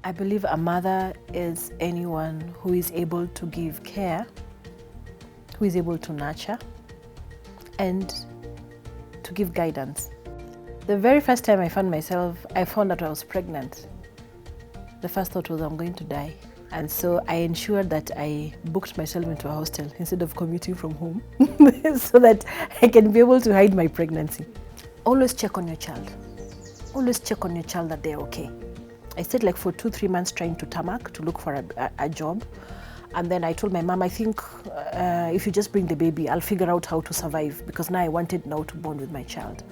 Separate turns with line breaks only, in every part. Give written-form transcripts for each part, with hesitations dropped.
I believe a mother is anyone who is able to give care, who is able to nurture, and to give guidance. The very first time I found out I was pregnant. The first thought was, I'm going to die. And so I ensured that I booked myself into a hostel instead of commuting from home so that I can be able to hide my pregnancy. Always check on your child. Always check on your child that they're okay. I stayed like for 2-3 months trying to tarmac to look for a job. And then I told my mom, I think if you just bring the baby, I'll figure out how to survive, because now I wanted now to bond with my child.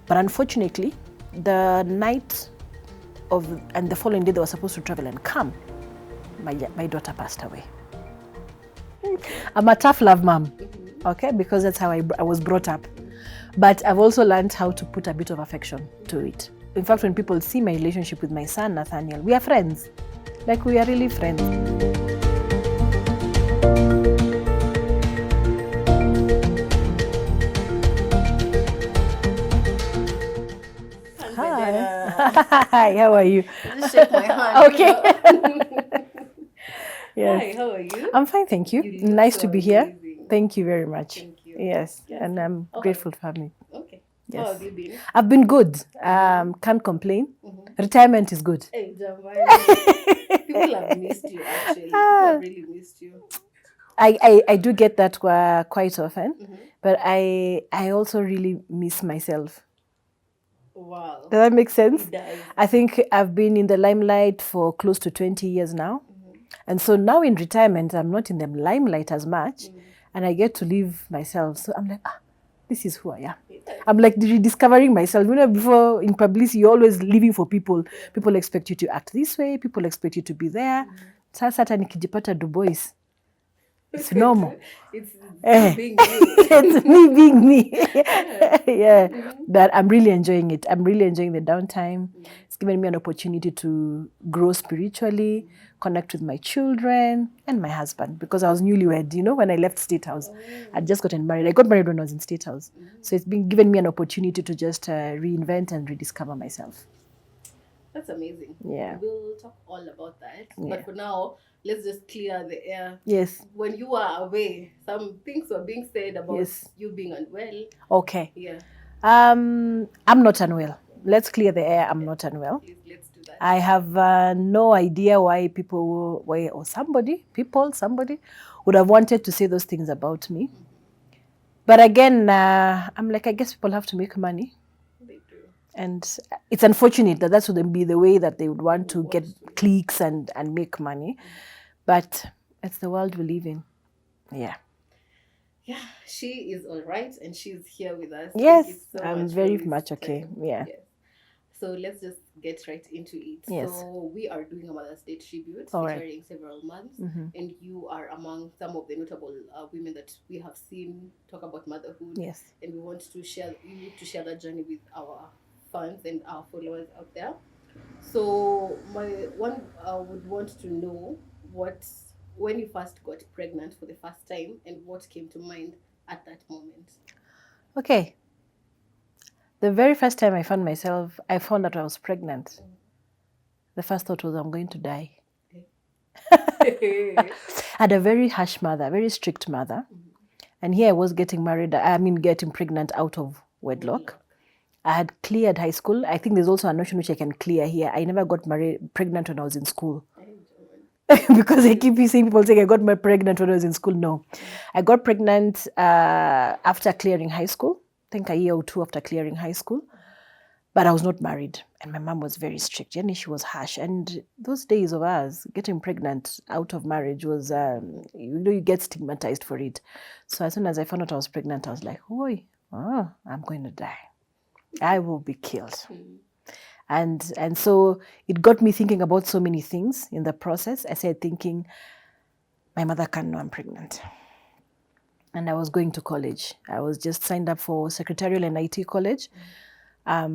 But unfortunately, the night and the following day they were supposed to travel and come, my daughter passed away. I'm a tough love mom, okay, because that's how I was brought up. But I've also learned how to put a bit of affection to it. In fact, when people see my relationship with my son, Nathaniel, we are friends. Like, we are really friends. Hi, how are you?
Just shake my hand.
Okay. Yes.
Hi, how are you?
I'm fine, thank you.
You look
Nice
so
to be here.
amazing.
Thank you very much.
Thank you.
Yes,
Yes.
and I'm
Okay.
grateful to have me.
Okay.
Yes.
How have you been?
I've been good. Can't complain. Retirement is good.
Hey, Jamani. People have missed you, actually. People have really missed you.
I do get that quite often, but I also really miss myself.
Wow.
Does that make sense?
It does.
I think I've been in the limelight for close to 20 years now. And so now in retirement, I'm not in the limelight as much, and I get to live myself. So I'm like, this is who I am. I'm like rediscovering myself. You know, before in publicity, you're always living for people. People expect you to act this way. People expect you to be there. Sasa nikijipata Du Bois. It's normal.
It's being you.
It's me being me. Yeah. But I'm really enjoying it. I'm really enjoying the downtime. It's given me an opportunity to grow spiritually, connect with my children and my husband, because I was newlywed, you know, when I left State House. I'd just gotten married. I got married when I was in State House. So it's been given me an opportunity to just reinvent and rediscover myself.
That's amazing.
Yeah.
We'll talk all about that.
Yeah.
But for now, let's just clear the air.
Yes.
When you were away, some things were being said about
Yes.
you being unwell.
Okay.
Yeah.
I'm not unwell. Let's clear the air. I'm not unwell.
Please, let's do that.
I have no idea why somebody would have wanted to say those things about me. But again, I'm like, I guess people have to make money.
They do.
And it's unfortunate that that's would be the way that they would want to get clicks and make money. But it's the world we live in. Yeah.
Yeah, she is all right, and she's here with us.
Yes,
Thank you so
I'm
much
very
for
much
this
okay.
time.
Yeah.
Yes. So let's just get right into it.
Yes.
So we are doing a Mother's Day tribute
All right.
featuring several months, and you are among some of the notable women that we have seen talk about motherhood.
Yes.
And we want to share that journey with our fans and our followers out there. So my one would want to know when you first got pregnant for the first time and what came to mind at that moment.
Okay. The very first time I found out I was pregnant. The first thought was, I'm going to die. I had a very harsh mother, very strict mother. And here I was getting pregnant out of wedlock. I had cleared high school. I think there's also a notion which I can clear here. I never got pregnant when I was in school. Because I keep seeing people saying I got pregnant when I was in school. No. I got pregnant after clearing high school. I think a year or two after clearing high school. But I was not married. And my mom was very strict. And she was harsh. And those days of ours, getting pregnant out of marriage was, you get stigmatized for it. So as soon as I found out I was pregnant, I was like, I'm going to die. I will be killed. And so it got me thinking about so many things in the process. I started thinking, my mother can't know I'm pregnant. And I was going to college. I was just signed up for secretarial and IT college at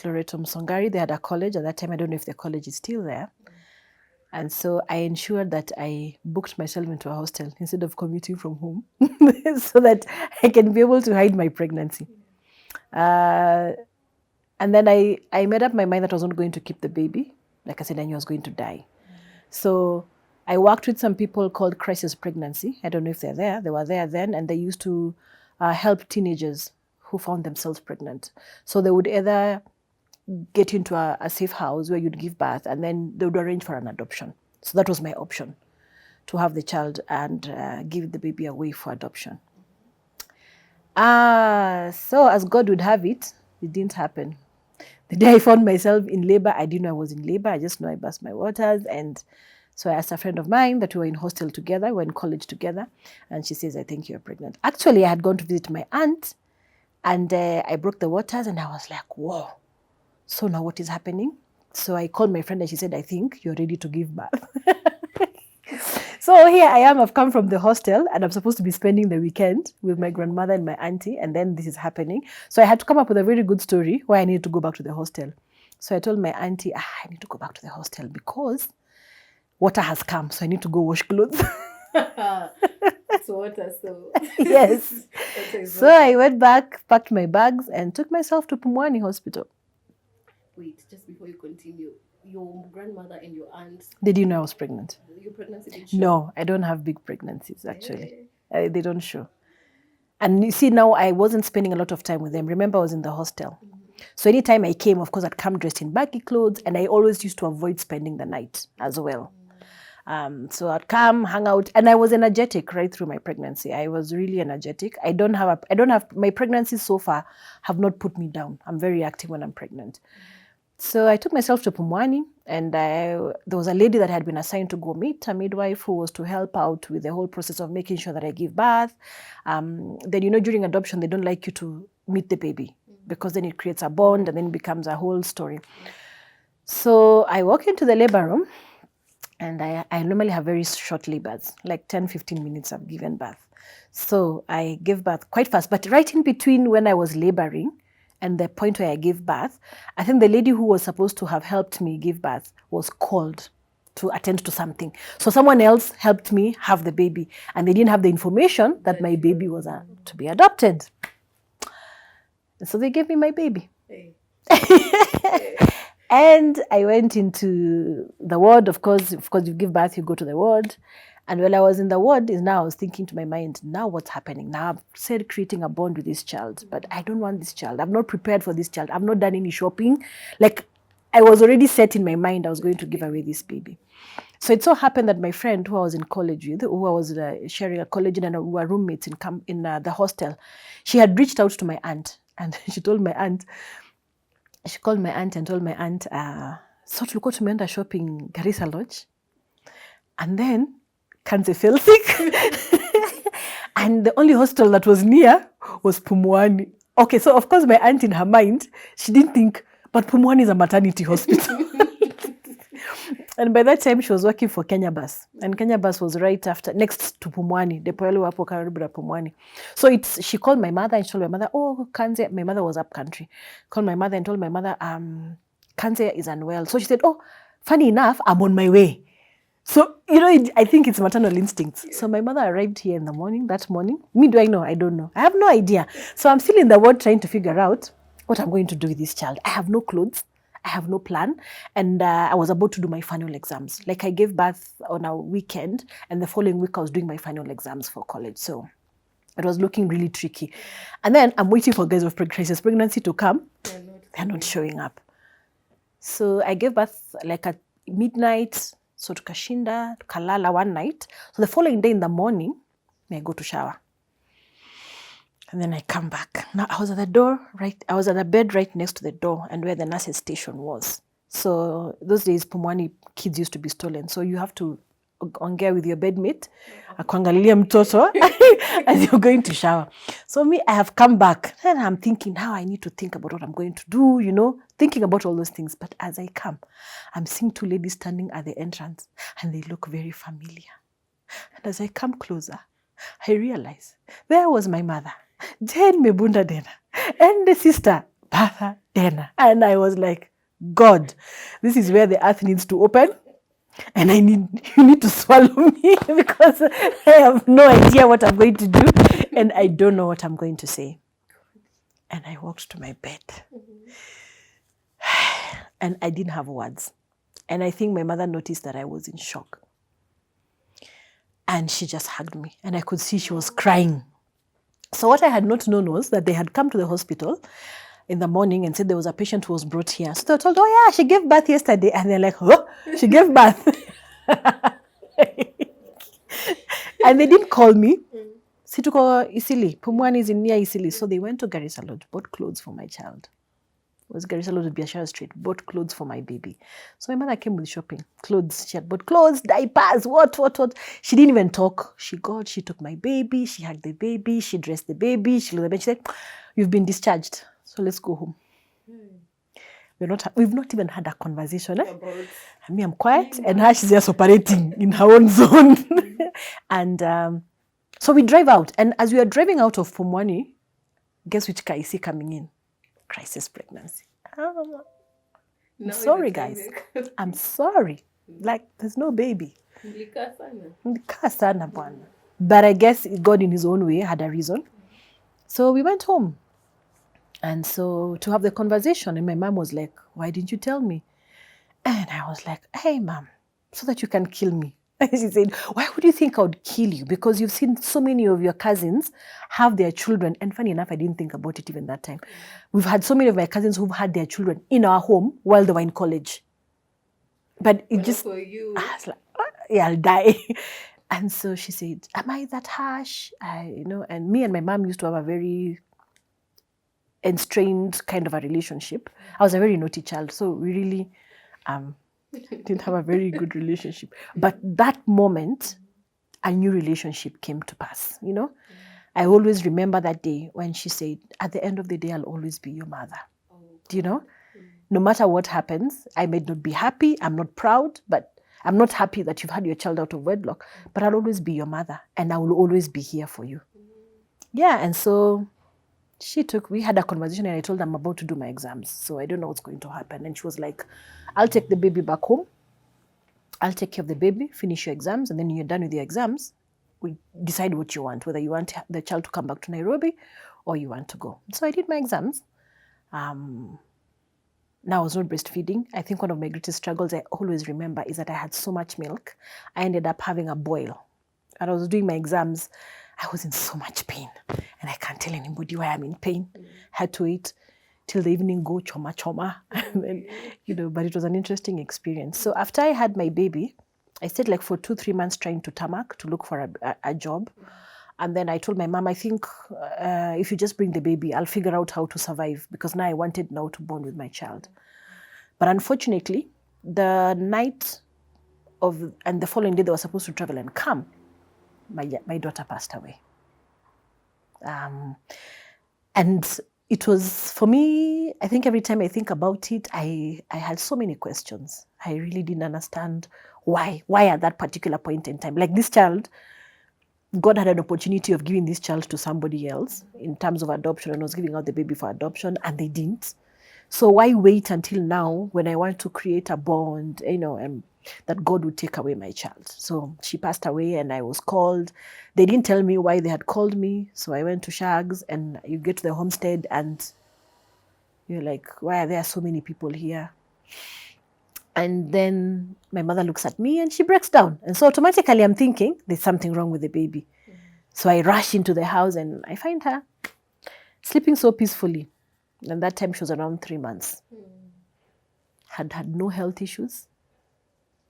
Loreto Msongari. They had a college at that time. I don't know if the college is still there. And so I ensured that I booked myself into a hostel instead of commuting from home so that I can be able to hide my pregnancy. And then I made up my mind that I was not going to keep the baby. Like I said, I knew I was going to die. So I worked with some people called Crisis Pregnancy. I don't know if they're there. They were there then, and they used to help teenagers who found themselves pregnant. So they would either get into a safe house where you'd give birth, and then they would arrange for an adoption. So that was my option, to have the child and give the baby away for adoption. So as God would have it, it didn't happen. The day I found myself in labor, I didn't know I was in labor. I just know I burst my waters. And so I asked a friend of mine that we were in hostel together, we were in college together. And she says, I think you're pregnant. Actually, I had gone to visit my aunt, and I broke the waters, and I was like, whoa. So now what is happening? So I called my friend and she said, I think you're ready to give birth. So here I am, I've come from the hostel and I'm supposed to be spending the weekend with my grandmother and my auntie, and then this is happening. So I had to come up with a very good story why I needed to go back to the hostel. So I told my auntie, I need to go back to the hostel because water has come, so I need to go wash clothes.
It's water, so.
Yes. So I went back, packed my bags, and took myself to Pumwani Hospital.
Wait, just before you continue, your grandmother and your aunt,
They didn't know I was pregnant.
your pregnancy didn't show?
No, I don't have big pregnancies, actually. They don't show. And you see, now I wasn't spending a lot of time with them. Remember, I was in the hostel. So anytime I came, of course, I'd come dressed in baggy clothes, and I always used to avoid spending the night as well. So I'd come, hang out, and I was energetic right through my pregnancy. I was really energetic. My pregnancies so far have not put me down. I'm very active when I'm pregnant. So I took myself to Pumwani, and there was a lady that had been assigned to go meet a midwife who was to help out with the whole process of making sure that I give birth. Then, during adoption, they don't like you to meet the baby because then it creates a bond and then it becomes a whole story. So I walk into the labor room, and I normally have very short labors, like 10, 15 minutes I've given birth. So I gave birth quite fast, but right in between when I was laboring and the point where I gave birth, I think the lady who was supposed to have helped me give birth was called to attend to something. So someone else helped me have the baby, and they didn't have the information that my baby was to be adopted. And so they gave me my baby.
Hey.
And I went into the ward. Of course, you give birth, you go to the ward. And while I was in the ward, I was thinking to my mind, now what's happening? Now I've said creating a bond with this child, but I don't want this child. I'm not prepared for this child. I've not done any shopping. Like, I was already set in my mind I was going to give away this baby. So it so happened that my friend who I was in college with, who I was sharing a college and we were roommates in the hostel, she had reached out to my aunt, and she called my aunt and told my aunt, so tulikuwa tumeenda shopping Garissa Lodge, and then Kanze fell sick. And the only hostel that was near was Pumwani. Okay, so of course my aunt, in her mind, she didn't think, but Pumwani is a maternity hospital. And by that time, she was working for Kenya Bus. And Kenya Bus was right next to Pumwani. Depo yale wapo karibu na Pumwani. So she called my mother and she told my mother, oh, Kanze, my mother was up country. Called my mother and told my mother, Kanze is unwell. So she said, oh, funny enough, I'm on my way. So, I think it's maternal instincts. Yeah. So my mother arrived here in the morning, that morning. Me, do I know? I don't know. I have no idea. So I'm still in the ward trying to figure out what I'm going to do with this child. I have no clothes. I have no plan. And I was about to do my final exams. Like, I gave birth on a weekend, and the following week I was doing my final exams for college. So it was looking really tricky. And then I'm waiting for guys of crisis pregnancy to come. They're not showing up. So I gave birth like at midnight. So tukashinda, tukalala one night. So the following day in the morning, I go to shower. And then I come back. Now I was at the bed right next to the door and where the nurse's station was. So those days, Pumwani kids used to be stolen. So you have to ongea with your bedmate, akuangalilia mtoto as you're going to shower. So me, I have come back and I'm thinking how I need to think about what I'm going to do, thinking about all those things. But as I come, I'm seeing two ladies standing at the entrance and they look very familiar. And as I come closer, I realize there was my mother, Jane Mebunda Dena, and the sister, Patha Dena. And I was like, God, this is where the earth needs to open. And you need to swallow me because I have no idea what I'm going to do and I don't know what I'm going to say. And I walked to my bed and I didn't have words. And I think my mother noticed that I was in shock. And she just hugged me. And I could see she was crying. So what I had not known was that they had come to the hospital in the morning and said there was a patient who was brought here. So they were told, oh yeah, she gave birth yesterday. And they're like, oh, she gave birth. And they didn't call me. Situko Isili. Pumwani is in near Isili. So they went to Garissa Lodge, bought clothes for my child. It was Garissa Lodge, Biashara Street, bought clothes for my baby. So my mother came with shopping, clothes. She had bought clothes, diapers, what. She didn't even talk. She took my baby, she hugged the baby, she dressed the baby, she looked at the baby, she said, you've been discharged, so let's go home. We've not even had a conversation. I mean, I'm quiet, and her, she's just operating in her own zone. And so we drive out, and as we are driving out of Pumwani, guess which car is he coming in? Crisis pregnancy. I'm sorry, guys. I'm sorry. Like, there's no baby. But I guess God in his own way had a reason. So we went home. And so to have the conversation, and my mom was like, why didn't you tell me? And I was like, hey, mom, so that you can kill me. And she said, why would you think I would kill you? Because you've seen so many of your cousins have their children. And funny enough, I didn't think about it even that time. We've had so many of my cousins who've had their children in our home while they were in college. But it just,
for you.
I was like, yeah, I'll die. And so she said, am I that harsh? And me and my mom used to have a very strained kind of a relationship. I was a very naughty child. So we really didn't have a very good relationship. But that moment, a new relationship came to pass, I always remember that day when she said, at the end of the day, I'll always be your mother. Do you know? No matter what happens, I may not be happy, I'm not proud, but I'm not happy that you've had your child out of wedlock, but I'll always be your mother and I will always be here for you. Yeah, and so we had a conversation and I told her I'm about to do my exams, so I don't know what's going to happen. And she was like, I'll take the baby back home. I'll take care of the baby, finish your exams, and then when you're done with your exams, we decide what you want, whether you want the child to come back to Nairobi or you want to go. So I did my exams. Now I was not breastfeeding. I think one of my greatest struggles I always remember is that I had so much milk. I ended up having a boil. And I was doing my exams. I was in so much pain. And I can't tell anybody why I'm in pain. I had to wait till the evening, go choma. And then, but it was an interesting experience. So after I had my baby, I stayed like for 2-3 months trying to tarmac to look for a job. And then I told my mom, I think if you just bring the baby, I'll figure out how to survive, because now I wanted now to bond with my child. But unfortunately, the night and the following day they were supposed to travel and come, my daughter passed away. And it was, for me, I think every time I think about it, I had so many questions. I really didn't understand why at that particular point in time. Like this child, God had an opportunity of giving this child to somebody else in terms of adoption, and was giving out the baby for adoption, and they didn't. So why wait until now when I want to create a bond, and that God would take away my child? So she passed away and I was called. They didn't tell me why they had called me. So I went to Shags, and you get to the homestead and you're like, why are there so many people here? And then my mother looks at me and she breaks down. And so automatically I'm thinking there's something wrong with the baby. So I rush into the house and I find her sleeping so peacefully. And that time she was around 3 months. Had no health issues.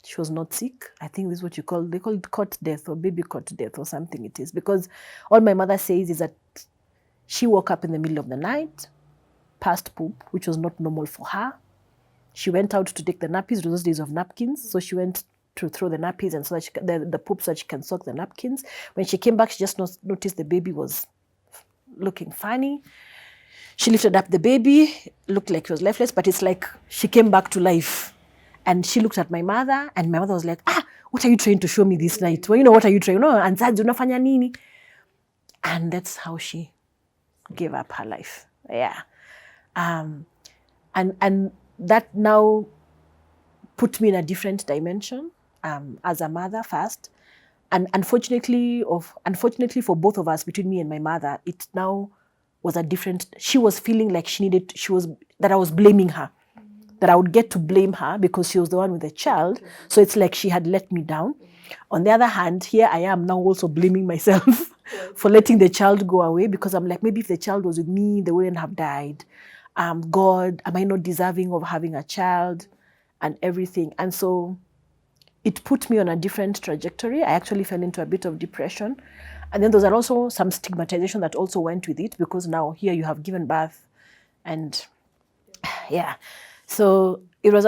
She was not sick. I think this is what they call it cot death or baby cot death or something it is. Because all my mother says is that she woke up in the middle of the night, passed poop, which was not normal for her. She went out to take the nappies. It was those days of napkins. So she went to throw the nappies and so that the poop so that she can soak the napkins. When she came back, she just noticed the baby was looking funny. She lifted up the baby, looked like he was lifeless, but it's like she came back to life. And she looked at my mother, and my mother was like, what are you trying to show me this night? Well, what are you trying? No, and unafanya nini? And that's how she gave up her life. Yeah. And that now put me in a different dimension as a mother first. And unfortunately for both of us, between me and my mother, it now was a different, she was feeling like that I was blaming her. that I would get to blame her because she was the one with the child. So it's like she had let me down. On the other hand, here I am now also blaming myself for letting the child go away, because I'm like, maybe if the child was with me, they wouldn't have died. God, am I not deserving of having a child and everything? And so it put me on a different trajectory. I actually fell into a bit of depression. And then there was also some stigmatization that also went with it, because now here you have given birth and yeah. So it was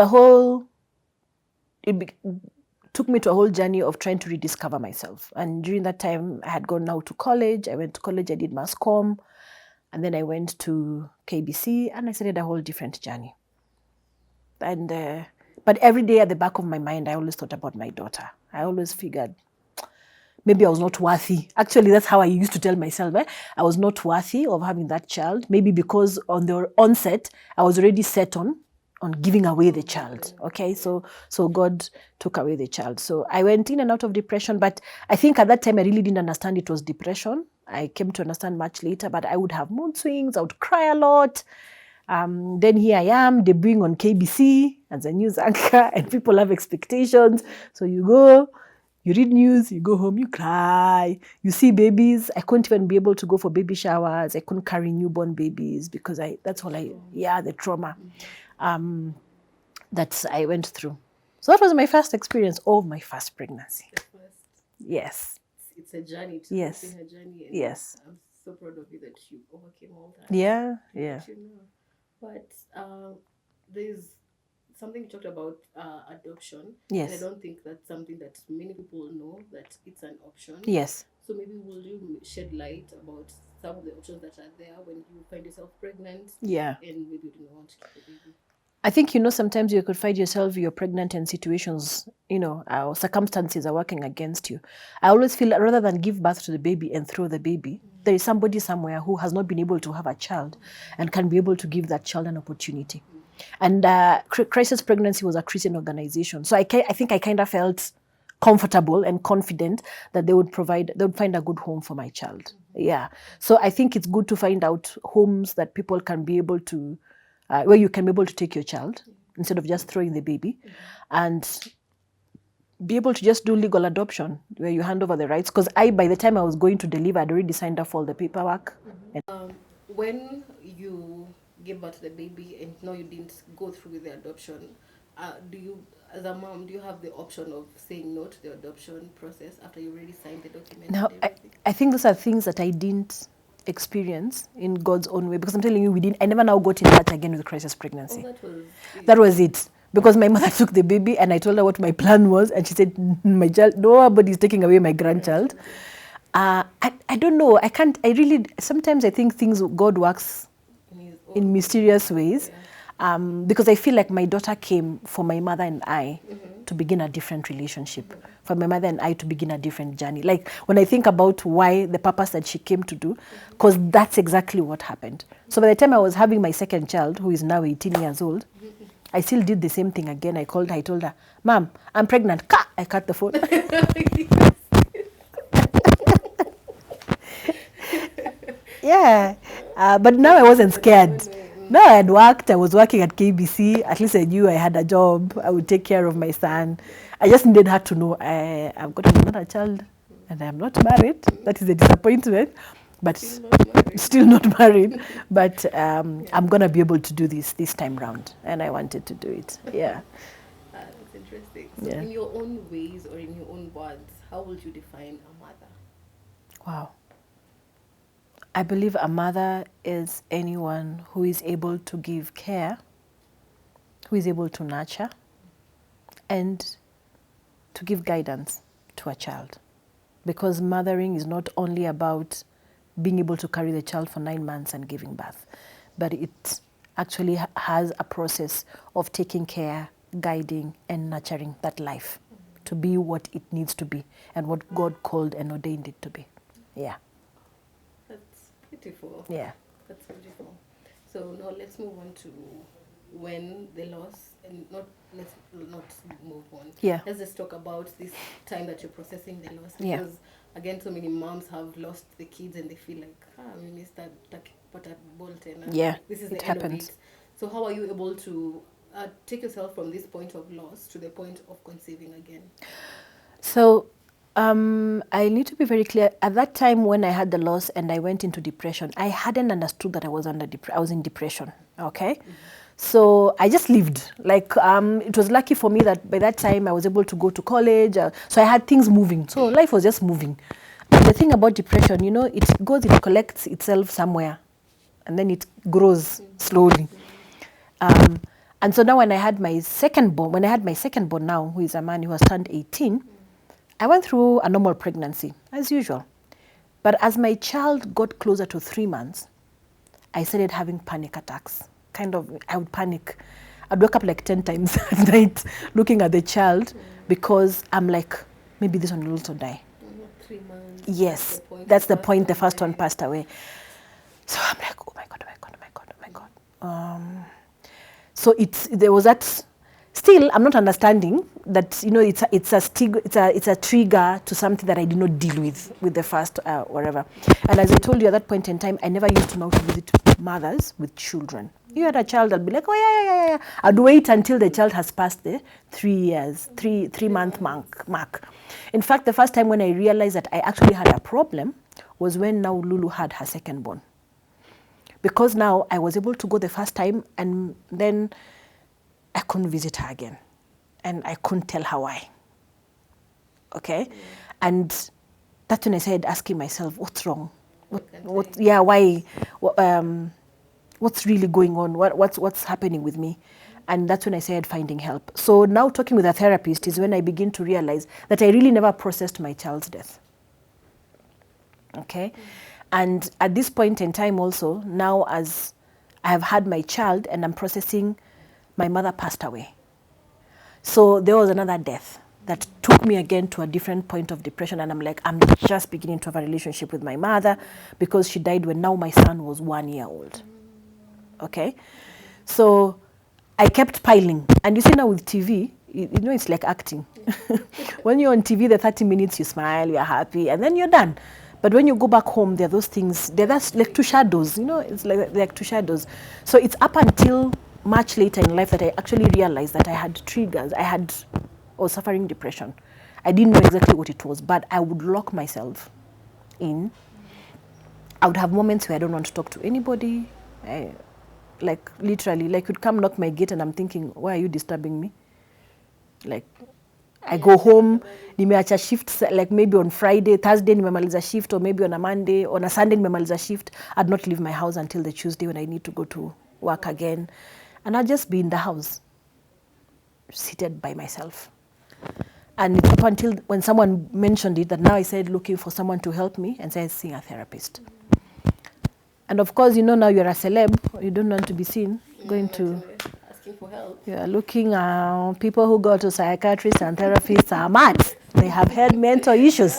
took me to a whole journey of trying to rediscover myself. And during that time, I had gone now to college. I went to college, I did mass comm, and then I went to KBC, and I started a whole different journey. And but every day at the back of my mind, I always thought about my daughter. I always figured maybe I was not worthy. Actually, that's how I used to tell myself. I was not worthy of having that child. Maybe because on the onset, I was already set on giving away the child. Okay, so God took away the child. So I went in and out of depression. But I think at that time, I really didn't understand it was depression. I came to understand much later. But I would have mood swings. I would cry a lot. Then here I am, debuting on KBC as a news anchor, and people have expectations. So you go, you read news, you go home, you cry, you see babies. I couldn't even be able to go for baby showers. I couldn't carry newborn babies because the trauma that I went through. So that was my first experience of my first pregnancy. Yes.
It's a journey.
Yes.
It's a journey. And
yes.
I'm so proud of you that you overcame all that.
Yeah.
But there's something you talked about, adoption.
Yes.
And I don't think that's something that many people know, that it's an option.
Yes.
So maybe will you shed light about some of the options that are there when you find yourself pregnant?
Yeah.
And maybe you don't want to keep the baby.
I think, sometimes you could find yourself, you're pregnant and situations, circumstances are working against you. I always feel rather than give birth to the baby and throw the baby, there is somebody somewhere who has not been able to have a child and can be able to give that child an opportunity. And Crisis Pregnancy was a Christian organization. So I think I kind of felt comfortable and confident that they would find a good home for my child. Yeah. So I think it's good to find out homes that people can be able to, where you can be able to take your child instead of just throwing the baby, and be able to just do legal adoption where you hand over the rights. Because by the time I was going to deliver, I'd already signed up for all the paperwork.
When you gave birth to the baby and no, you didn't go through with the adoption, do you, as a mom, do you have the option of saying no to the adoption process after you already signed the document?
Now, I think those are things that I didn't experience in God's own way, because I'm telling you, I never now got in touch again with Crisis Pregnancy. That was it. Because my mother took the baby and I told her what my plan was, and she said, my child, nobody's taking away my grandchild. I don't know. Sometimes I think God works in mysterious ways. Because I feel like my daughter came for my mother and I to begin a different relationship, for my mother and I to begin a different journey. Like when I think about why the purpose that she came to do, because that's exactly what happened. So by the time I was having my second child, who is now 18 years old, I still did the same thing again. I called her, I told her, Mom, I'm pregnant. I cut the phone. Yeah. But now I wasn't scared. No, I had worked. I was working at KBC. At least I knew I had a job. I would take care of my son. I just needed her to know I've got another child and I'm not married. That is a disappointment, but still not married. But I'm going to be able to do this time round. And I wanted to do it. Yeah.
That's interesting. So in your own ways or in your own words, how would you define a mother?
Wow. I believe a mother is anyone who is able to give care, who is able to nurture, and to give guidance to a child. Because mothering is not only about being able to carry the child for 9 months and giving birth, but it actually has a process of taking care, guiding, and nurturing that life to be what it needs to be and what God called and ordained it to be. Yeah.
Beautiful.
Yeah.
That's beautiful. So now let's move on to when the loss, and let's not move on.
Yeah.
Let's just talk about this time that you're processing the loss.
Yeah.
Because again, so many moms have lost the kids and they feel like, we missed that Bolton.
Yeah.
This is
it
the
happens.
end of it. So how are you able to take yourself from this point of loss to the point of conceiving again?
So I need to be very clear. At that time when I had the loss and I went into depression, I hadn't understood that I was I was in depression. Okay. So I just lived. Like it was lucky for me that by that time I was able to go to college. So I had things moving. So life was just moving. And the thing about depression, it collects itself somewhere, and then it grows slowly. And so now when I had my second born now, who is a man who has turned 18, I went through a normal pregnancy, as usual. But as my child got closer to 3 months, I started having panic attacks. I would panic. I'd wake up like 10 times at night looking at the child because I'm like, maybe this one will also die.
3 months.
Yes, that's the point the first one passed away. So I'm like, oh my God, oh my God, oh my God, oh my God. So there was that. Still, I'm not understanding that it's a trigger to something that I did not deal with the first whatever. And as I told you at that point in time, I never used to know to visit mothers with children. You had a child, I'd be like, oh yeah. I'd wait until the child has passed the 3-month mark. In fact, the first time when I realized that I actually had a problem was when now Lulu had her second born. Because now I was able to go the first time and then I couldn't visit her again. And I couldn't tell her why. Okay? And that's when I started asking myself, what's wrong? Why? What's really going on? What's happening with me? And that's when I started finding help. So now talking with a therapist is when I begin to realize that I really never processed my child's death. Okay? And at this point in time also, now as I have had my child and I'm processing, my mother passed away. So there was another death that took me again to a different point of depression. And I'm like, I'm just beginning to have a relationship with my mother because she died when now my son was 1 year old. Okay? So I kept piling. And you see now with TV, it's like acting. When you're on TV, the 30 minutes you smile, you're happy, and then you're done. But when you go back home, there are those things, that's like two shadows, it's like two shadows. So it's up until much later in life that I actually realized that I had triggers. I was suffering depression. I didn't know exactly what it was, but I would lock myself in. I would have moments where I don't want to talk to anybody. Like literally, like you'd come knock my gate and I'm thinking, why are you disturbing me? Like I go home, nimeacha shift, like maybe on Friday, Thursday nimemaliza shift, or maybe on a Monday, on a Sunday nimemaliza shift. I'd not leave my house until the Tuesday when I need to go to work again. And I'd just be in the house, seated by myself. And it's up until when someone mentioned it that now I started looking for someone to help me and started seeing a therapist. And of course, now you're a celeb, you don't want to be seen going to...
Asking for help.
You're looking at people who go to psychiatrists and therapists are mad. They have had mental issues.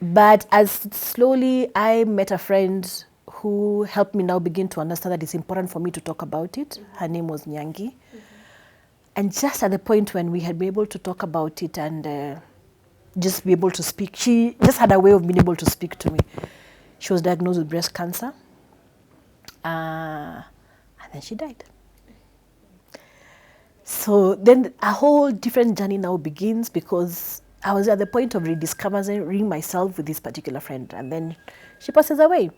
But as slowly I met a friend who helped me now begin to understand that it's important for me to talk about it. Her name was Nyangi. And just at the point when we had been able to talk about it and just be able to speak, she just had a way of being able to speak to me. She was diagnosed with breast cancer. And then she died. So then a whole different journey now begins because I was at the point of rediscovering myself with this particular friend. And then she passes away.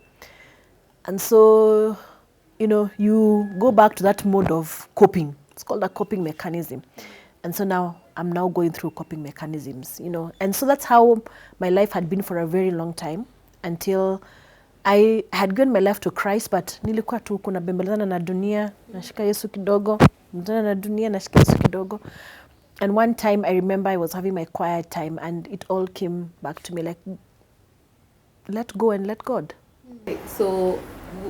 And so, you go back to that mode of coping. It's called a coping mechanism. And so now I'm now going through coping mechanisms, And so that's how my life had been for a very long time until I had given my life to Christ, but nilikuwa tu kuna bembelezana na dunia, nashika Yesu kidogo, na dunia, nashika Yesu kidogo. And one time I remember I was having my quiet time and it all came back to me like, let go and let God.
So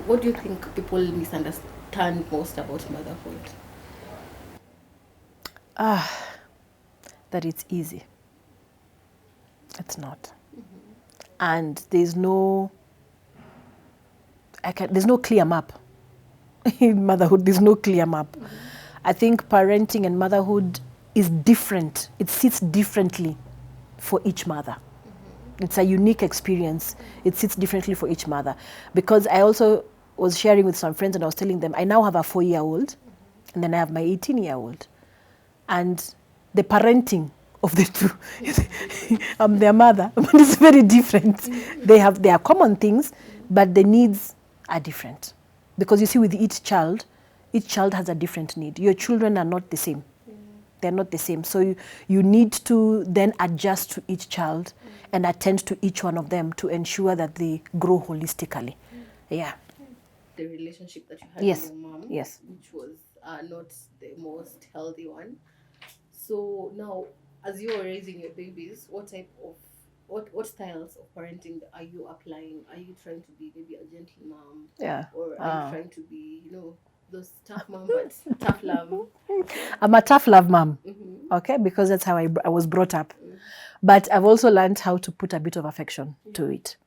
what do you think people misunderstand most about motherhood?
That it's easy. It's not. And there's no clear map. In motherhood, there's no clear map. I think parenting and motherhood is different. It sits differently for each mother. It's a unique experience. It sits differently for each mother. Because I also was sharing with some friends and I was telling them, I now have a 4-year-old And then I have my 18-year-old. And the parenting of the two, I'm their mother, but it's very different. They have their common things, but the needs are different. Because you see, with each child has a different need. Your children are not the same. They're not the same. So you need to then adjust to each child and attend to each one of them to ensure that they grow holistically. Yeah.
The relationship that you had
Yes.
with your mom,
Yes.
which was not the most healthy one. So now, as you are raising your babies, what type of what styles of parenting are you applying? Are you trying to be maybe a gentle mom,
Yeah.
or are you trying to be, those tough mom but tough love?
I'm a tough love mom, okay, because that's how I was brought up. But I've also learned how to put a bit of affection to it.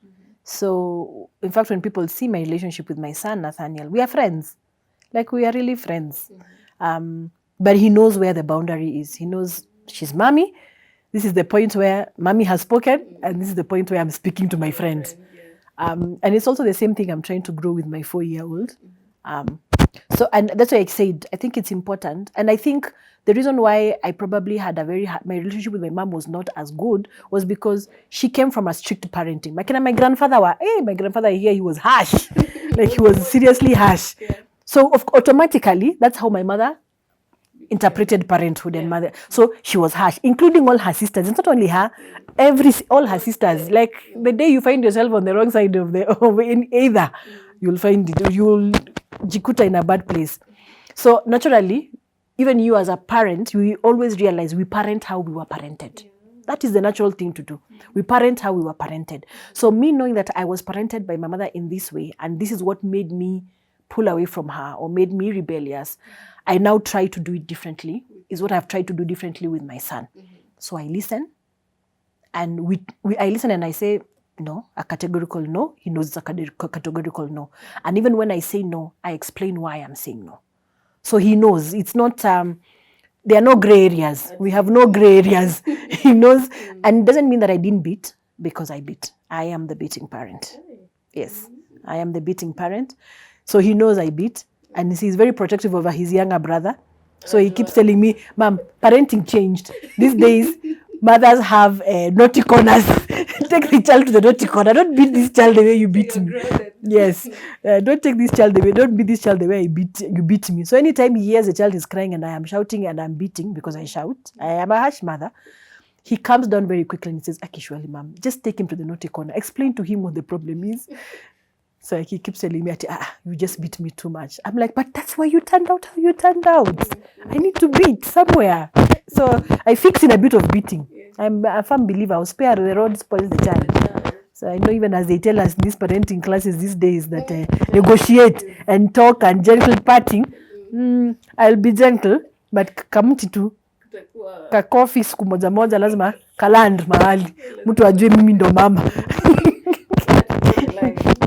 So, in fact, when people see my relationship with my son, Nathaniel, we are friends. Like, we are really friends. But he knows where the boundary is. He knows she's mommy. This is the point where mommy has spoken, and this is the point where I'm speaking to my friend. And it's also the same thing I'm trying to grow with my 4-year-old. So, and that's why I said, I think it's important. And I think the reason why I probably had my relationship with my mom was not as good was because she came from a strict parenting. My grandfather, my grandfather here, he was harsh. Like, he was seriously harsh. So, automatically, that's how my mother interpreted parenthood and mother. So she was harsh, including all her sisters. It's not only her, all her sisters. Like, the day you find yourself on the wrong side of in either, you'll find it. You'll jikuta in a bad place. So naturally, even you as a parent, we always realize we parent how we were parented. That is the natural thing to do. We parent how we were parented. So me knowing that I was parented by my mother in this way, and this is what made me pull away from her or made me rebellious, I now try to do it differently, is what I've tried to do differently with my son. So I listen, and I listen and I say no, a categorical no. He knows it's a categorical no. And even when I say no, I explain why I'm saying no. So he knows it's not, there are no gray areas. We have no gray areas. He knows. And it doesn't mean that I didn't beat, because I beat. I am the beating parent. Yes, I am the beating parent. So he knows I beat. And he's very protective over his younger brother. So he keeps telling me, Mom, parenting changed. These days, mothers have naughty corners. Take the child to the naughty corner. Don't beat this child the way you beat me. Yes. Don't take this child the way, don't beat this child the way you beat me. So anytime he hears the child is crying and I am shouting and I'm beating, because I shout, I am a harsh mother, he calms down very quickly and he says, Surely, Mom, just take him to the naughty corner. Explain to him what the problem is. So he keeps telling me, you just beat me too much. I'm like, but that's why you turned out how you turned out. I need to beat somewhere. So I fix in a bit of beating. I'm a firm believer. I'll spare the rod, spoils the child. So I know, even as they tell us in these parenting classes these days, that negotiate and talk and gentle parting. I'll be gentle, but kamti tu kakofi siku moja moja lazima kaland mahali. Mtu ajue mimi ndo mama.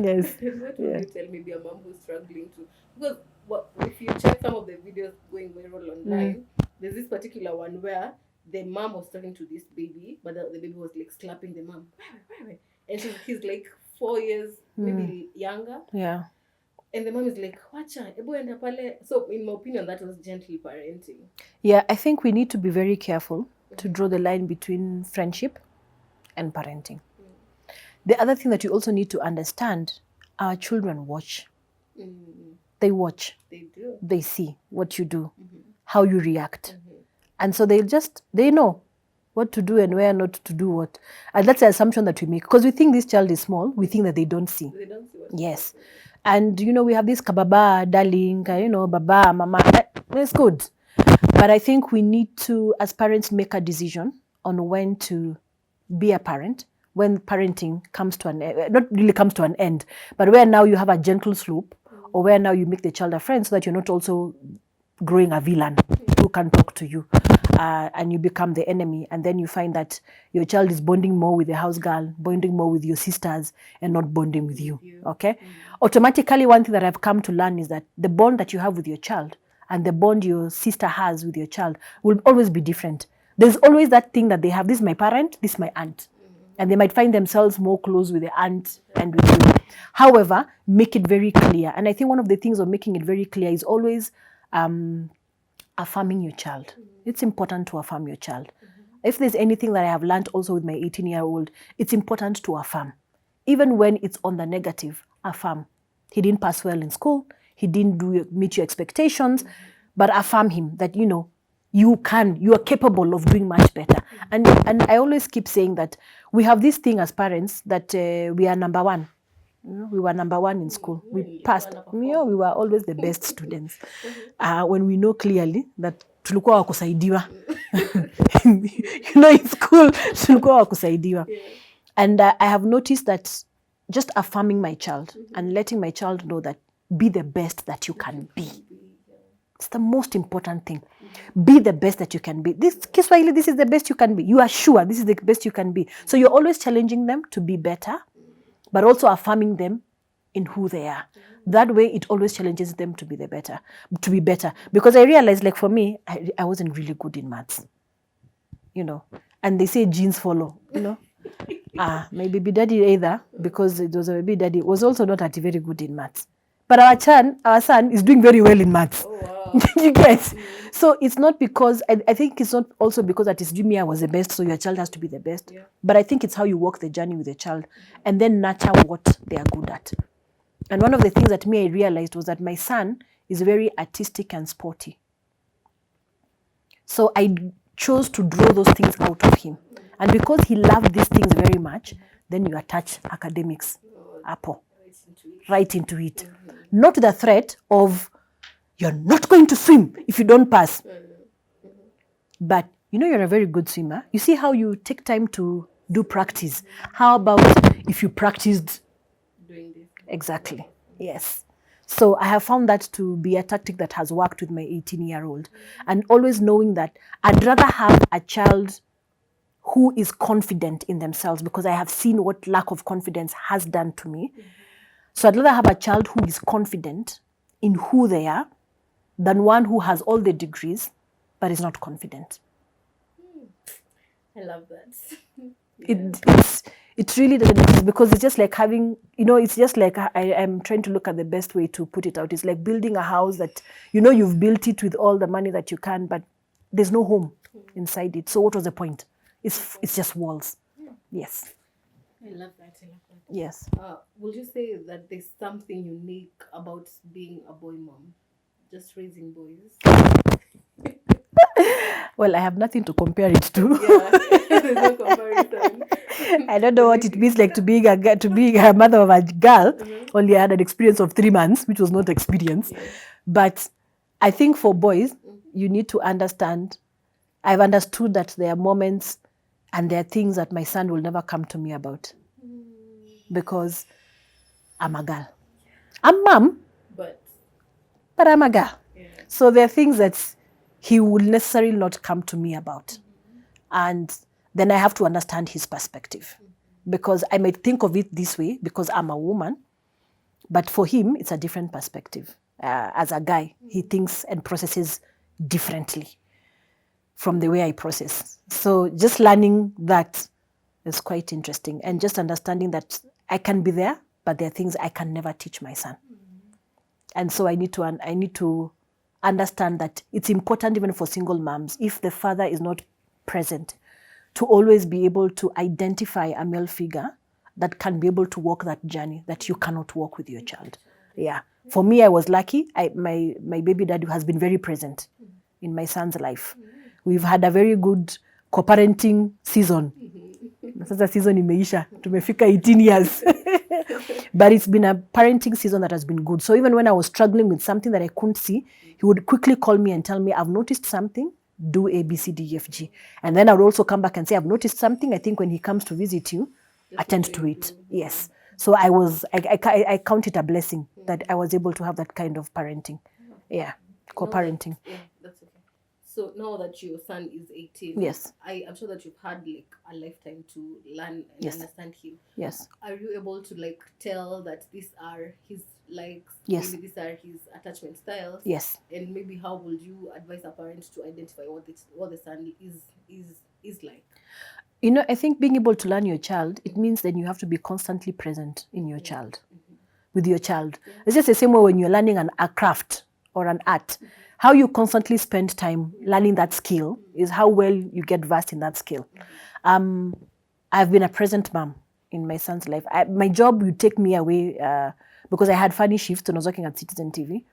Yes.
What would you tell maybe a mom who's struggling to? Because if you check some of the videos going viral online, there's this particular one where the mom was talking to this baby, but the baby was like slapping the mom. And he's like 4 years, maybe younger.
Yeah.
And the mom is like, Wacha, ebu enda pale. So in my opinion, that was gentle parenting.
Yeah, I think we need to be very careful to draw the line between friendship and parenting. The other thing that you also need to understand, our children watch. They watch.
They do.
They see what you do, how you react. And so they know what to do and where not to do what. And that's the assumption that we make. Because we think this child is small, we think that they don't see.
They don't see what.
Yes. And, we have this kababa, darling, baba, mama. It's good. But I think we need to, as parents, make a decision on when to be a parent, when parenting comes to an end, not really comes to an end, but where now you have a gentle slope, or where now you make the child a friend so that you're not also growing a villain who can talk to you, and you become the enemy. And then you find that your child is bonding more with the house girl, bonding more with your sisters, and not bonding with you. Okay? Automatically, one thing that I've come to learn is that the bond that you have with your child and the bond your sister has with your child will always be different. There's always that thing that they have. This is my parent, this is my aunt. And they might find themselves more close with the aunt and with you. However, make it very clear. And I think one of the things of making it very clear is always affirming your child. It's important to affirm your child. If there's anything that I have learned also with my 18-year-old, it's important to affirm. Even when it's on the negative, affirm. He didn't pass well in school. He didn't meet your expectations, but affirm him that, you are capable of doing much better. And I always keep saying that we have this thing as parents that we are number one. We were number one in school. We passed. We were always the best students. When we know clearly that tulikuwa wa kusaidiwa. In school, tulikuwa wa kusaidiwa. And I have noticed that just affirming my child and letting my child know that be the best that you can be. It's the most important thing. Be the best that you can be. This is the best you can be. You are sure this is the best you can be. So you're always challenging them to be better, but also affirming them in who they are. That way, it always challenges them to be better. Because I realized, like for me, I wasn't really good in maths. And they say genes follow. My baby daddy either, because it was a baby daddy, was also not at very good in maths. But our son is doing very well in maths. Oh, wow. You guys. So it's not because, I think it's not also because that is Jumia was the best, so your child has to be the best. Yeah. But I think it's how you walk the journey with the child and then nurture what they are good at. And one of the things that I realized was that my son is very artistic and sporty. So I chose to draw those things out of him. And because he loved these things very much, then you attach academics, right into it. Not the threat of, you're not going to swim if you don't pass. But, you're a very good swimmer. You see how you take time to do practice. How about if you practiced doing this? Exactly. Yes. So I have found that to be a tactic that has worked with my 18-year-old. And always knowing that I'd rather have a child who is confident in themselves, because I have seen what lack of confidence has done to me. So I'd rather have a child who is confident in who they are than one who has all the degrees but is not confident.
I love that.
It really doesn't exist, because it's just like having, it's just like I'm trying to look at the best way to put it out. It's like building a house that, you've built it with all the money that you can, but there's no home inside it. So what was the point? It's just walls. Yes.
I love that.
Yes.
Would you say that there's something unique about being a boy mom? Just raising boys?
Well, I have nothing to compare it to.
Yeah, there's no comparison.
I don't know what it means like to being a mother of a girl. Only I had an experience of 3 months, which was not experience. Yeah. But I think for boys, you need to understand. I've understood that there are moments and there are things that my son will never come to me about. Because I'm a girl. I'm mom, but I'm a girl. Yeah. So there are things that he will necessarily not come to me about. And then I have to understand his perspective. Because I might think of it this way because I'm a woman, but for him, it's a different perspective. As a guy, he thinks and processes differently from the way I process. So just learning that is quite interesting. And just understanding that I can be there, but there are things I can never teach my son. And so I need to understand that it's important even for single moms, if the father is not present, to always be able to identify a male figure that can be able to walk that journey that you cannot walk with your child. Yeah. For me, I was lucky. My baby daddy has been very present in my son's life. We've had a very good co-parenting season. Sasa season imeisha. Tumefika 18 years. But it's been a parenting season that has been good. So even when I was struggling with something that I couldn't see, he would quickly call me and tell me, I've noticed something, do A, B, C, D, E, F, G. And then I would also come back and say, I've noticed something. I think when he comes to visit you, attend to it. Yes. So I count it a blessing that I was able to have that kind of parenting. Yeah. Co-parenting.
Yeah, that's okay. So now that your son is 18,
yes,
I'm sure that you've had like a lifetime to learn and understand him.
Yes.
Are you able to like tell that these are his likes?
Yes.
Maybe these are his attachment styles.
Yes.
And maybe how would you advise a parent to identify what the son is like?
I think being able to learn your child, it means that you have to be constantly present in your child, with your child. Yeah. It's just the same way when you're learning a craft or an art. how you constantly spend time learning that skill is how well you get versed in that skill. I've been a present mom in my son's life. My job would take me away because I had funny shifts when I was working at Citizen TV.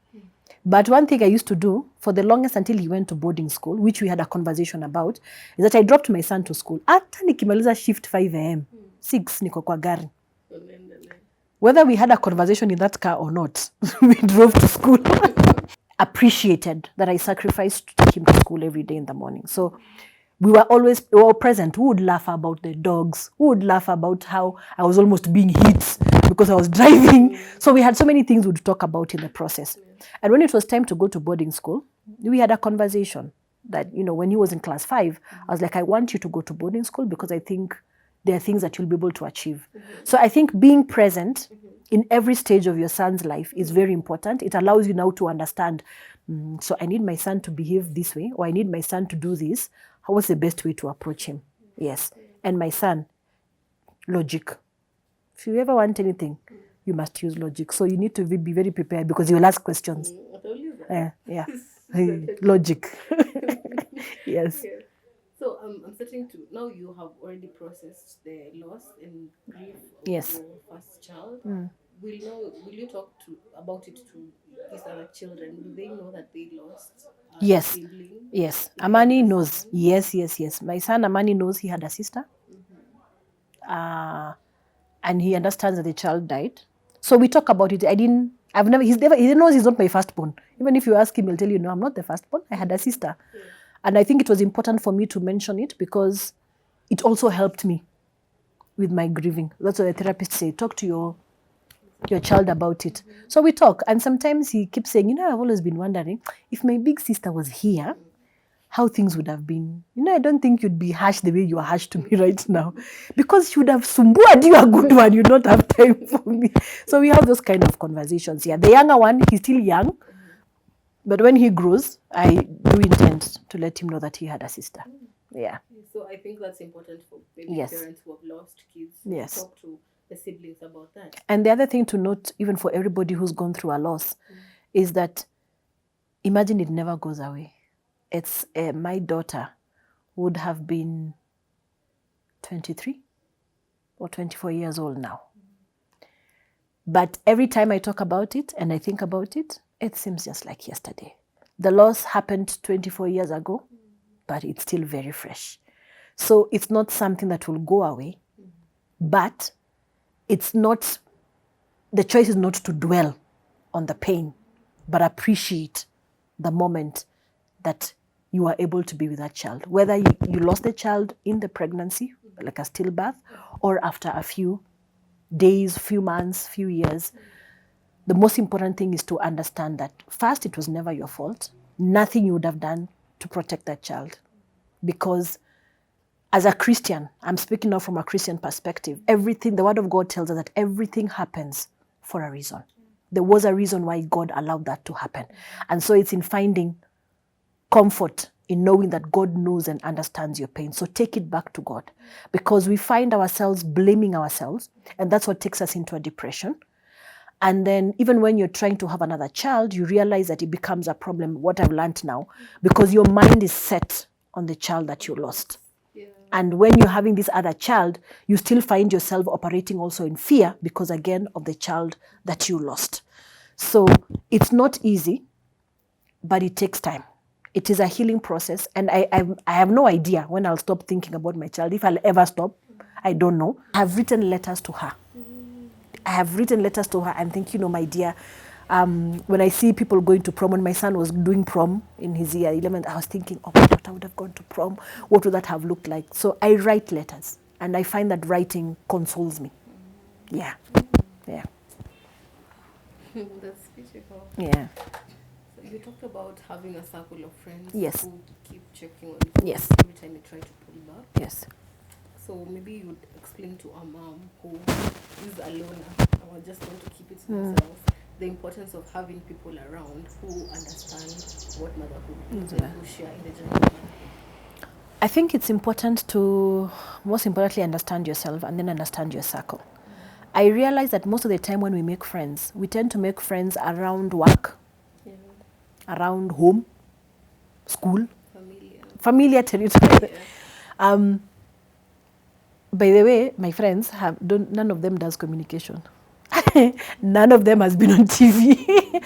But one thing I used to do for the longest until he went to boarding school, which we had a conversation about, is that I dropped my son to school. Hata nikimaliza shift 5 a.m., 6 niko kwa gari. Whether we had a conversation in that car or not, we drove to school. Appreciated that I sacrificed to take him to school every day in the morning. So we were all present. Who would laugh about the dogs? Who would laugh about how I was almost being hit because I was driving? So we had so many things we'd talk about in the process. And when it was time to go to boarding school, we had a conversation that, when he was in class 5, I was like, I want you to go to boarding school because I think there are things that you'll be able to achieve. So I think being present in every stage of your son's life is very important. It allows you now to understand, so I need my son to behave this way, or I need my son to do this. What's the best way to approach him? Yes. And my son, logic. If you ever want anything, you must use logic. So you need to be very prepared because you'll ask questions. Yeah. Logic. Yes.
Yeah. So I'm starting to, now you have already processed the loss and grief of
Yes.
your first child. Will you talk about it to these other children? Do they know that they lost a
Yes.
sibling?
Yes. Amani knows. Yes. My son Amani knows he had a sister. And he understands that the child died. So we talk about it. He knows he's not my firstborn. Even if you ask him, he'll tell you, no, I'm not the firstborn. I had a sister. Yeah. And I think it was important for me to mention it because it also helped me with my grieving. That's what the therapist said. Talk to your child about it. So we talk. And sometimes he keeps saying, I've always been wondering if my big sister was here, how things would have been. I don't think you'd be harsh the way you are harsh to me right now. Because she would have sumbuad you a good one. You'd not have time for me. So we have those kind of conversations here. The younger one, he's still young. But when he grows, I do intend to let him know that he had a sister. Yeah.
So I think that's important for maybe parents who have lost kids.
Yes.
Talk to the siblings about that.
And the other thing to note, even for everybody who's gone through a loss, is that imagine it never goes away. It's my daughter would have been 23 or 24 years old now. But every time I talk about it and I think about it, it seems just like yesterday. The loss happened 24 years ago, but it's still very fresh. So it's not something that will go away, but it's not, the choice is not to dwell on the pain, but appreciate the moment that you are able to be with that child. Whether you lost the child in the pregnancy, like a stillbirth, or after a few days, few months, few years, the most important thing is to understand that first, it was never your fault. Nothing you would have done to protect that child. Because as a Christian, I'm speaking now from a Christian perspective, everything, the Word of God tells us that everything happens for a reason. There was a reason why God allowed that to happen. And so it's in finding comfort in knowing that God knows and understands your pain. So take it back to God. Because we find ourselves blaming ourselves, and that's what takes us into a depression. And then even when you're trying to have another child, you realize that it becomes a problem, what I've learned now, because your mind is set on the child that you lost. Yeah. And when you're having this other child, you still find yourself operating also in fear because, again, of the child that you lost. So it's not easy, but it takes time. It is a healing process. And I have no idea when I'll stop thinking about my child. If I'll ever stop, I don't know. I've written letters to her. I have written letters to her and think, my dear, when I see people going to prom, when my son was doing prom in his year 11, I was thinking, my daughter would have gone to prom. What would that have looked like? So I write letters, and I find that writing consoles me. Yeah.
That's beautiful.
Yeah.
So you talked about having a circle of friends
Yes.
who keep checking on you
Yes.
every time you try to pull back.
Yes.
So maybe you would explain to a mom who is alone or just want to keep it to themselves the importance of having people around who understand what motherhood is and who share in the journey of motherhood.
I think it's important to, most importantly, understand yourself and then understand your circle. I realize that most of the time when we make friends, we tend to make friends around work, around home, school,
Familiar.
familiar territory.
Yeah.
By the way, my friends none of them does communication. None of them has been on TV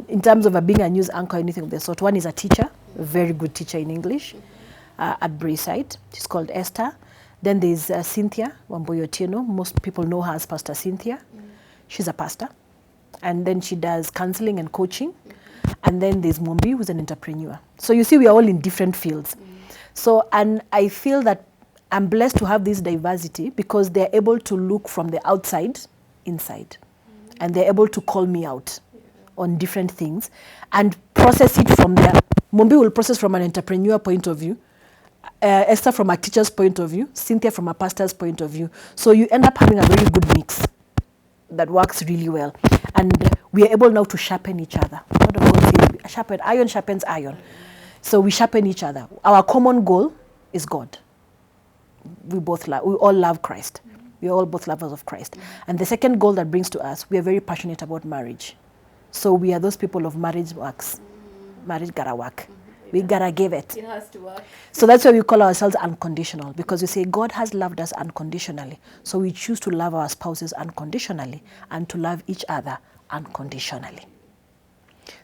in terms of being a news anchor or anything of the sort. One is a teacher, a very good teacher in English at Brayside. She's called Esther. Then there's Cynthia Wamboyotieno. Most people know her as Pastor Cynthia. She's a pastor. And then she does counseling and coaching. And then there's Mombi, who's an entrepreneur. So you see, we are all in different fields. So, and I feel that I'm blessed to have this diversity because they're able to look from the outside inside. And they're able to call me out on different things and process it from there. Mombi will process from an entrepreneur point of view, Esther from a teacher's point of view, Cynthia from a pastor's point of view. So you end up having a very good mix that works really well. And we are able now to sharpen each other. What of God says, sharpen, iron sharpens iron. So we sharpen each other. Our common goal is God. We all love Christ. We are all both lovers of Christ. And the second goal that brings to us, we are very passionate about marriage. So we are those people of marriage works. Marriage gotta work. We gotta give it.
It has to work.
So that's why we call ourselves unconditional, because we say God has loved us unconditionally. So we choose to love our spouses unconditionally and to love each other unconditionally.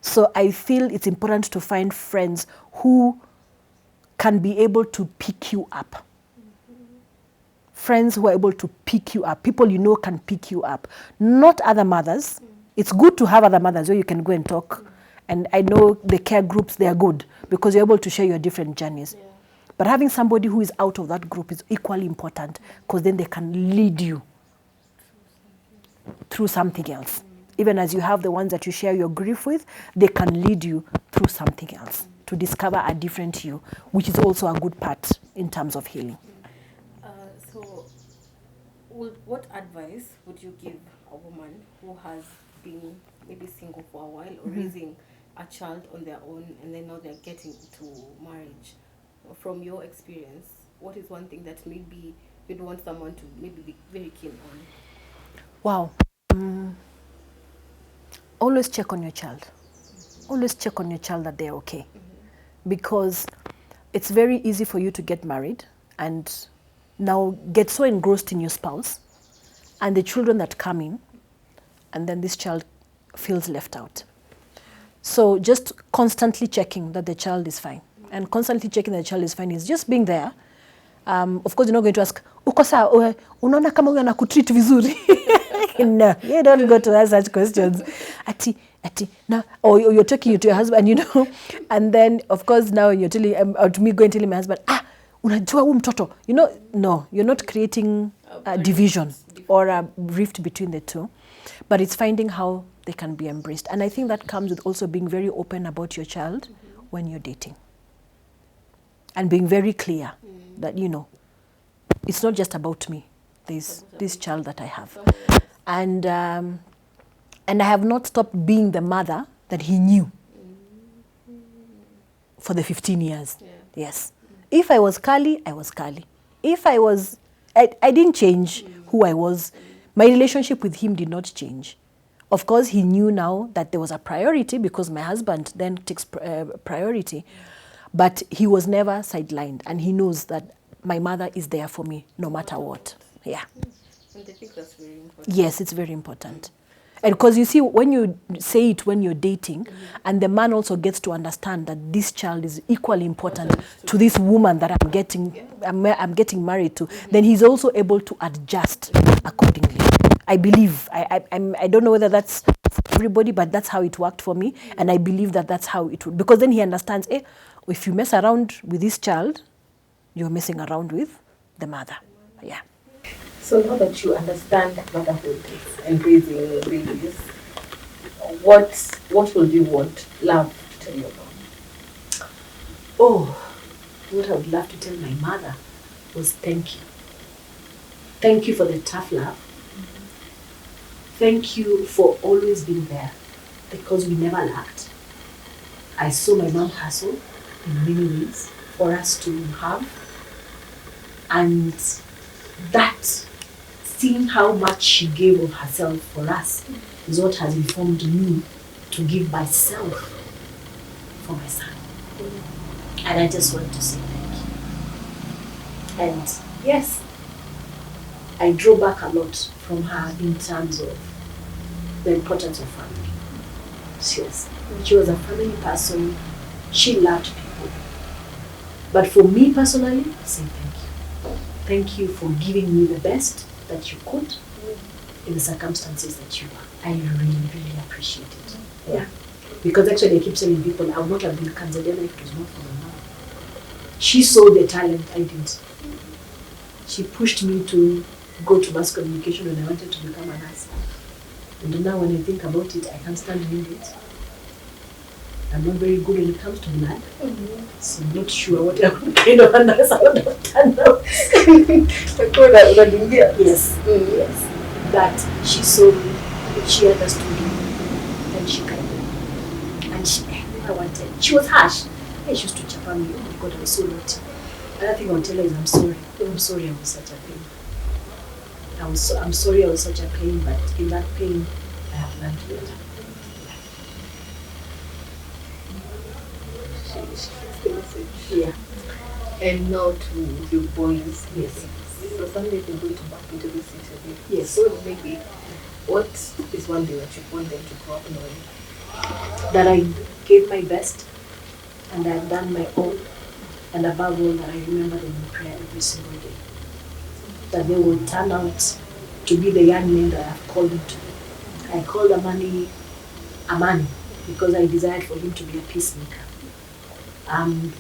So I feel it's important to find friends who can be able to pick you up. Friends who are able to pick you up. People you know can pick you up. Not other mothers. It's good to have other mothers where you can go and talk. And I know the care groups, they are good because you're able to share your different journeys.
Yeah.
But having somebody who is out of that group is equally important because then they can lead you through something else. Even as you have the ones that you share your grief with, they can lead you through something else to discover a different you, which is also a good part in terms of healing.
So, what advice would you give a woman who has been maybe single for a while or raising a child on their own and then now they're getting into marriage? From your experience, what is one thing that maybe you'd want someone to maybe be very keen on?
Wow. Always check on your child. Always check on your child that they're okay. Because it's very easy for you to get married and now get so engrossed in your spouse and the children that come in, and then this child feels left out. So just constantly checking that the child is fine. And constantly checking that the child is fine is just being there. Of course, you're not going to ask, uko sawa, unaona kama huyu anakutreat vizuri? No, you don't go to ask such questions. Now, or you're talking to your husband, you know, and then, of course, now you're telling, or to me, go and tell my husband, unajua huyu mtoto. You know, no, you're not creating a division or a rift between the two, but it's finding how they can be embraced. And I think that comes with also being very open about your child when you're dating. And being very clear that, you know, it's not just about me. There's this child that I have. And I have not stopped being the mother that he knew for the 15 years. Yeah. Yes. If I was Kali, I was Kali. If I was, I didn't change who I was. My relationship with him did not change. Of course, he knew now that there was a priority because my husband then takes priority. But he was never sidelined, and he knows that my mother is there for me no matter what. Yeah.
And I think that's very important.
Yes, it's very important. And because you see, when you say it when you're dating, and the man also gets to understand that this child is equally important to this woman that I'm getting married to, then he's also able to adjust accordingly. I believe. I don't know whether that's for everybody, but that's how it worked for me, and I believe that that's how it would. Because then he understands, if you mess around with this child, you're messing around with the mother. Yeah.
So now that you understand motherhood and raising babies, what would you love to tell your mom?
Oh, what I would love to tell my mother was thank you. Thank you for the tough love. Thank you for always being there, because we never lacked. I saw my mom hustle in many ways for us to have. And that, seeing how much she gave of herself for us, is what has informed me to give myself for my son.
And I just want to say thank you. And yes, I drew back a lot from her in terms of the importance of family. She was a family person. She loved people. But for me personally, I say thank you. Thank you for giving me the best that you could in the circumstances that you were. I really, really appreciate it. Yeah. Because actually I keep telling people I would not have been Kanze Dena if it was not for my mom. She saw the talent I didn't. She pushed me to go to mass communication when I wanted to become a nurse. And now when I think about it, I can't stand doing it. I'm not very good when it comes to blood. So I'm not sure what kind of a nurse I would have turned out. Yes. Yes. But she saw me, she understood me, and she guided me. And I never wanted. She was harsh. She used to chapa me. Oh my God, I was so naughty. Another thing I would tell her is I'm sorry. I'm sorry I was such a pain. I'm sorry I was such a pain, but in that pain, I have learned better. Yeah.
And now to your boys.
Yes.
So someday they're going to back into this interview.
Yes.
So maybe, what is one thing that you want them to grow up knowing?
That I gave my best, and I've done my own, and above all that I remember them in prayer every single day. That they will turn out to be the young men that I have called them to be. I called Amani because I desired for him to be a peacemaker.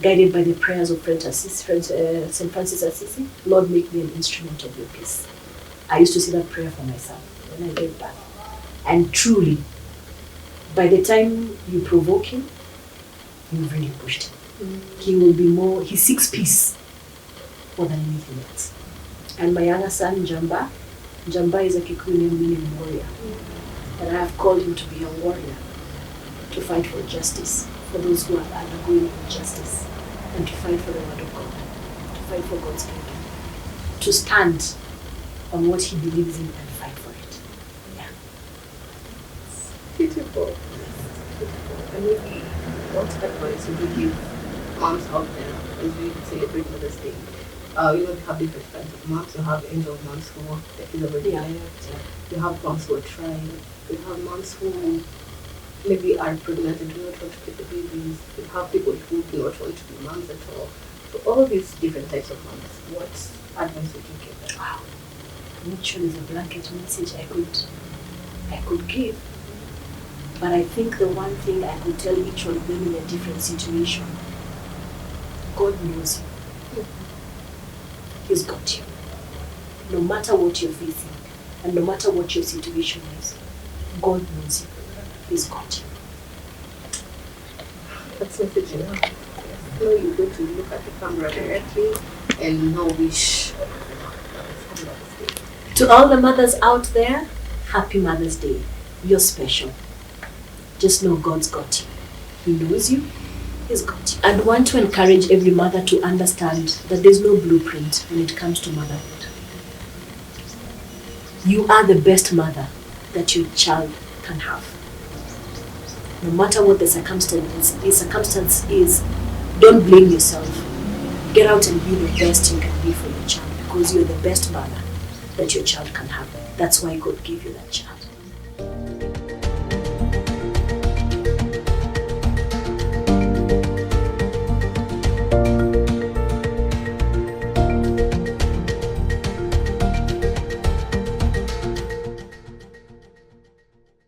Guided by the prayers of St. Francis Assisi, Lord, make me an instrument of your peace. I used to say that prayer for myself when I gave birth. And truly, by the time you provoke him, you've really pushed him. He will be more, he seeks peace more than anything else. And my younger son, Jamba is a Kikuyu name meaning warrior. And I have called him to be a warrior, to fight for justice, for those who are undergoing injustice, and to fight for the word of God, to fight for God's kingdom, to stand on what he believes in and fight for it. Yeah.
Beautiful. And maybe what advice would you give moms out there as we celebrate Mother's Day? You have different kinds of moms. You have angel moms who their kids already left. You have moms who are trying. You have moms who maybe are pregnant and do not want to keep the babies. You have people who do not want to be moms at all. So all these different types of moms, what advice would you give them?
Wow. I'm not sure there's a blanket message I could give. But I think the one thing I could tell each one of them in a different situation, God knows you. He's got you. No matter what you're facing, and no matter what your situation is, God knows you. He's got you.
That's message enough. Now you're going to look at the camera directly and now wish Mother's Day.
To all the mothers out there, happy Mother's Day. You're special. Just know God's got you. He knows you. He's got you. I'd want to encourage every mother to understand that there's no blueprint when it comes to motherhood. You are the best mother that your child can have. No matter what the circumstance is, don't blame yourself. Get out and be the best you can be for your child, because you're the best mother that your child can have. That's why God gave you that child.